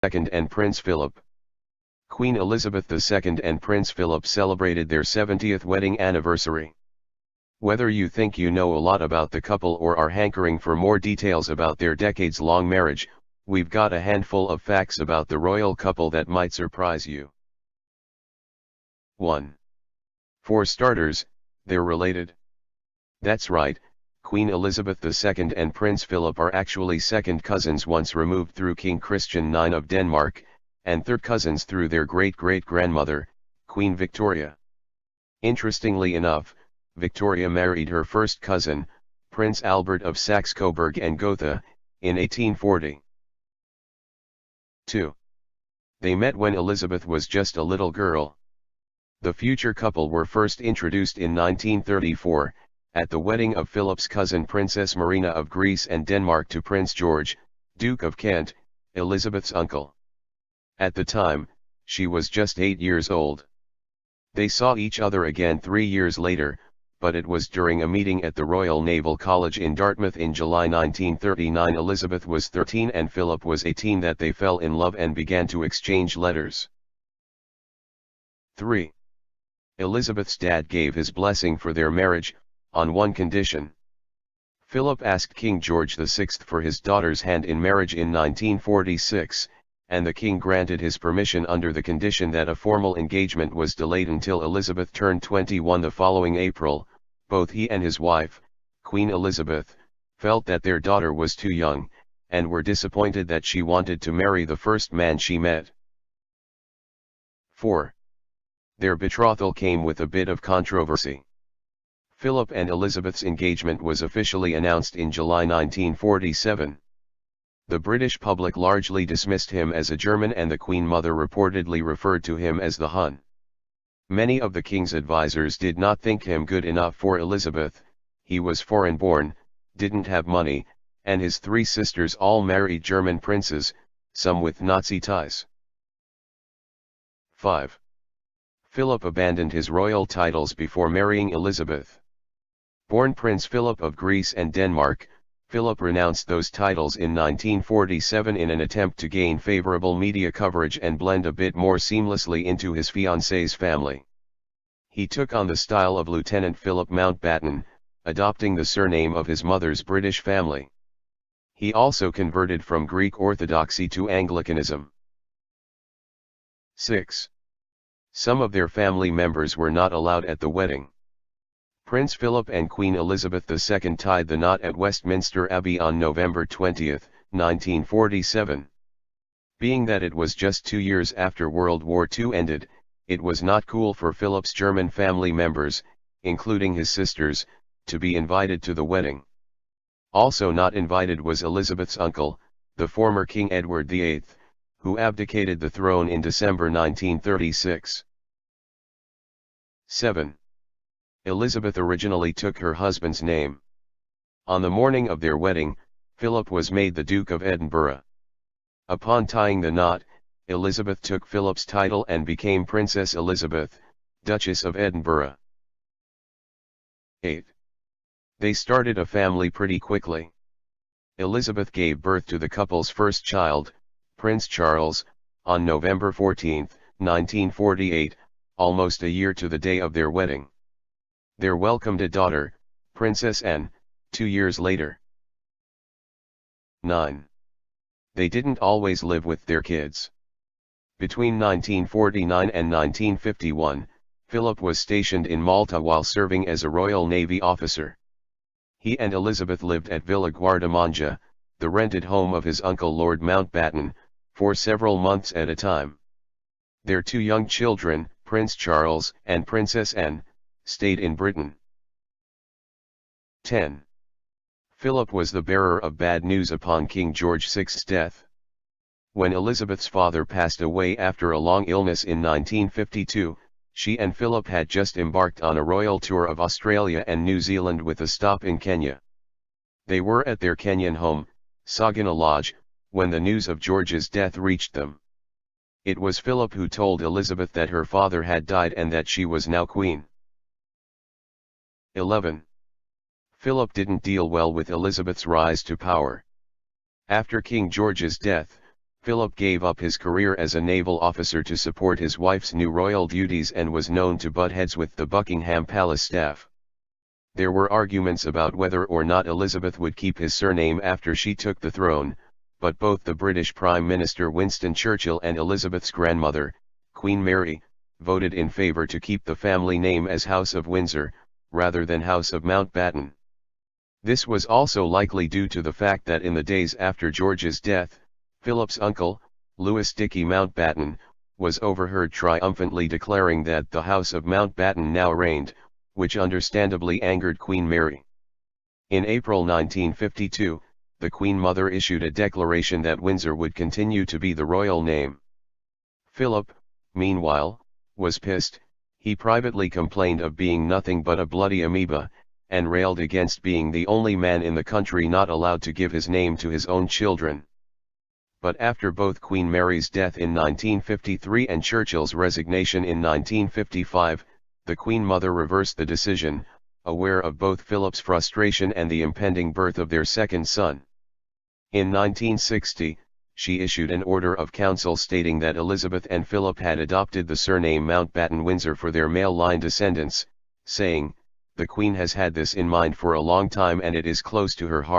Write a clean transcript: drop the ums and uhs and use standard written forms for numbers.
II and Prince Philip. Queen Elizabeth II and Prince Philip celebrated their 70th wedding anniversary. Whether you think you know a lot about the couple or are hankering for more details about their decades-long marriage, we've got a handful of facts about the royal couple that might surprise you. 1. For starters, they're related. That's right, Queen Elizabeth II and Prince Philip are actually second cousins once removed through King Christian IX of Denmark, and third cousins through their great-great-grandmother, Queen Victoria. Interestingly enough, Victoria married her first cousin, Prince Albert of Saxe-Coburg and Gotha, in 1840. 2. They met when Elizabeth was just a little girl. The future couple were first introduced in 1934, at the wedding of Philip's cousin Princess Marina of Greece and Denmark to Prince George, Duke of Kent, Elizabeth's uncle. At the time, she was just 8 years old. They saw each other again 3 years later, but it was during a meeting at the Royal Naval College in Dartmouth in July 1939. Elizabeth was 13 and Philip was 18 that they fell in love and began to exchange letters. 3. Elizabeth's dad gave his blessing for their marriage, on one condition. Philip asked King George VI for his daughter's hand in marriage in 1946, and the king granted his permission under the condition that a formal engagement was delayed until Elizabeth turned 21 the following April. Both he and his wife, Queen Elizabeth, felt that their daughter was too young, and were disappointed that she wanted to marry the first man she met. 4. Their betrothal came with a bit of controversy. Philip and Elizabeth's engagement was officially announced in July 1947. The British public largely dismissed him as a German and the Queen Mother reportedly referred to him as the Hun. Many of the king's advisors did not think him good enough for Elizabeth. He was foreign-born, didn't have money, and his 3 sisters all married German princes, some with Nazi ties. 5. Philip abandoned his royal titles before marrying Elizabeth. Born Prince Philip of Greece and Denmark, Philip renounced those titles in 1947 in an attempt to gain favorable media coverage and blend a bit more seamlessly into his fiancée's family. He took on the style of Lieutenant Philip Mountbatten, adopting the surname of his mother's British family. He also converted from Greek Orthodoxy to Anglicanism. 6. Some of their family members were not allowed at the wedding. Prince Philip and Queen Elizabeth II tied the knot at Westminster Abbey on November 20, 1947. Being that it was just 2 years after World War II ended, it was not cool for Philip's German family members, including his sisters, to be invited to the wedding. Also not invited was Elizabeth's uncle, the former King Edward VIII, who abdicated the throne in December 1936. 7. Elizabeth originally took her husband's name. On the morning of their wedding, Philip was made the Duke of Edinburgh. Upon tying the knot, Elizabeth took Philip's title and became Princess Elizabeth, Duchess of Edinburgh. 8. They started a family pretty quickly. Elizabeth gave birth to the couple's first child, Prince Charles, on November 14, 1948, almost a year to the day of their wedding. They welcomed a daughter, Princess Anne, 2 years later. 9. They didn't always live with their kids. Between 1949 and 1951, Philip was stationed in Malta while serving as a Royal Navy officer. He and Elizabeth lived at Villa Guardamangia, the rented home of his uncle Lord Mountbatten, for several months at a time. Their 2 young children, Prince Charles and Princess Anne, stayed in Britain. 10. Philip was the bearer of bad news upon King George VI's death. When Elizabeth's father passed away after a long illness in 1952, she and Philip had just embarked on a royal tour of Australia and New Zealand with a stop in Kenya. They were at their Kenyan home, Sagana Lodge, when the news of George's death reached them. It was Philip who told Elizabeth that her father had died and that she was now queen. 11. Philip didn't deal well with Elizabeth's rise to power. After King George's death, Philip gave up his career as a naval officer to support his wife's new royal duties and was known to butt heads with the Buckingham Palace staff. There were arguments about whether or not Elizabeth would keep his surname after she took the throne, but both the British Prime Minister Winston Churchill and Elizabeth's grandmother, Queen Mary, voted in favour to keep the family name as House of Windsor, rather than House of Mountbatten. This was also likely due to the fact that in the days after George's death, Philip's uncle, Louis Dickey Mountbatten, was overheard triumphantly declaring that the House of Mountbatten now reigned, which understandably angered Queen Mary. In April 1952, the Queen Mother issued a declaration that Windsor would continue to be the royal name. Philip, meanwhile, was pissed. He privately complained of being nothing but a bloody amoeba, and railed against being the only man in the country not allowed to give his name to his own children. But after both Queen Mary's death in 1953 and Churchill's resignation in 1955, the Queen Mother reversed the decision, aware of both Philip's frustration and the impending birth of their second son. In 1960, she issued an order of council stating that Elizabeth and Philip had adopted the surname Mountbatten-Windsor for their male line descendants, saying, "The Queen has had this in mind for a long time and it is close to her heart."